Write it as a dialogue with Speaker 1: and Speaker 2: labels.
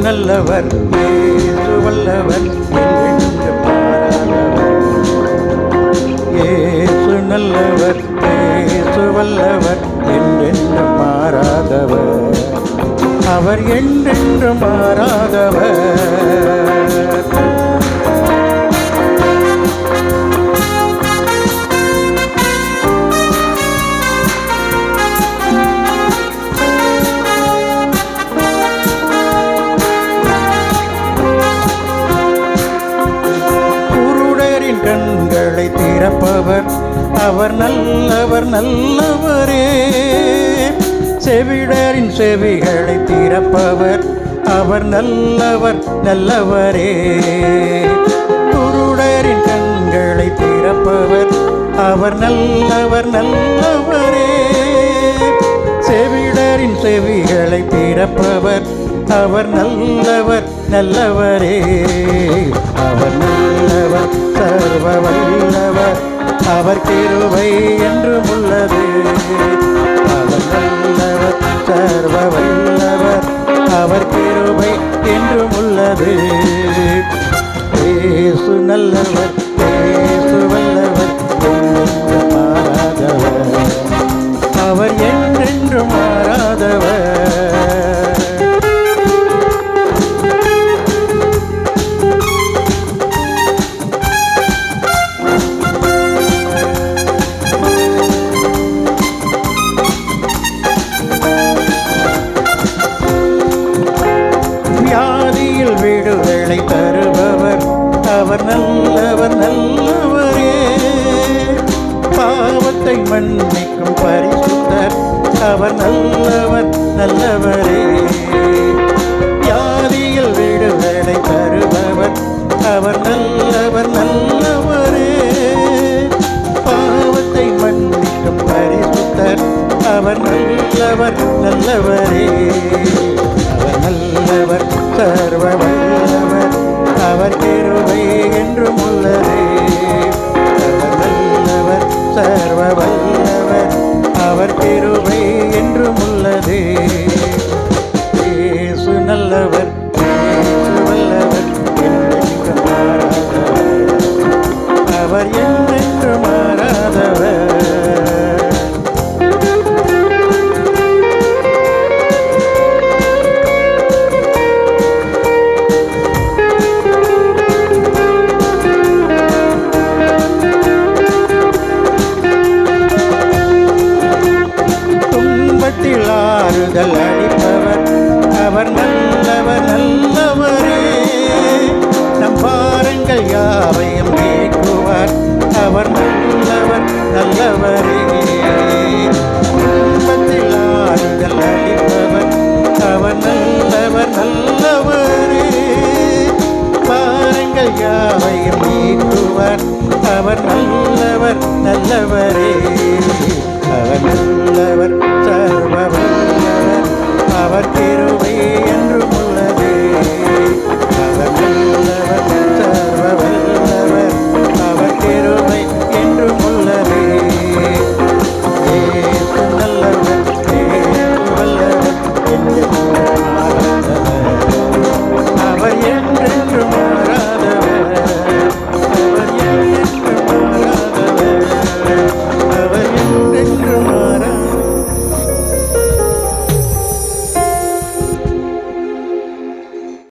Speaker 1: நல்லவர், இயேசு வல்லவர், என்றென்று மாறாதவர். இயேசு நல்லவர், இயேசு வல்லவர், என்றென்று மாறாதவர். அவர் என்றென்று மாறாதவர். கண்களை திறப்பவர், அவர் நல்லவர் நல்லவரே. செவிடரின் செவிகளை திறப்பவர், அவர் நல்லவர் நல்லவரே. குருடரின் கண்களை திறப்பவர், அவர் நல்லவர் நல்லவரே. செவிடரின் செவிகளை திறப்பவர், அவர் நல்லவர் நல்லவரே. அவர் நல்லவர், சர்வ வல்லவர், அவர் கிருபை என்றும் உள்ளது. அவர் நல்லவர், சர்வ வல்லவர், அவர் கிருபை என்றும் உள்ளது. இயேசு நல்லவர், இயேசு வல்லவர், என்றென்று மாறாதவர். அவர் என்றென்று மாறாதவர். விடுதலை தருபவர், அவர் நல்லவர் நல்லவரே. பாவத்தை மன்னிக்கும் பரிசுத்தர், அவர் நல்லவர் நல்லவரே. வியாதியில் விடுதலை தருபவர், அவர் நல்லவர் நல்லவரே. பாவத்தை மன்னிக்கும் பரிசுத்தர், அவர் நல்லவர் நல்லவரே. அவர் நல்லவர், சர்வ வல்லவர், அவர் கிருபை என்றும் உள்ளதே. அவர் நல்லவர், சர்வ வல்லவர், அவர் கிருபை என்றும் உள்ளதே. இயேசு நல்லவர், இயேசு வல்லவர், என்றென்று மாறாதவர். அவர் என்றென்று மாறாதவர். ஆறுதல் அளிப்பவர், அவர் நல்லவர் நல்லவரே. நம் பாரங்கள் யாவையும் நீக்குவார், அவர் நல்லவர் நல்லவரே. துன்பத்தில் ஆறுதல் அளிப்பவர், அவர் நல்லவர் நல்லவரே. பாரங்கள் யாவையும் நீக்குவார், அவர் நல்லவர் நல்லவரே.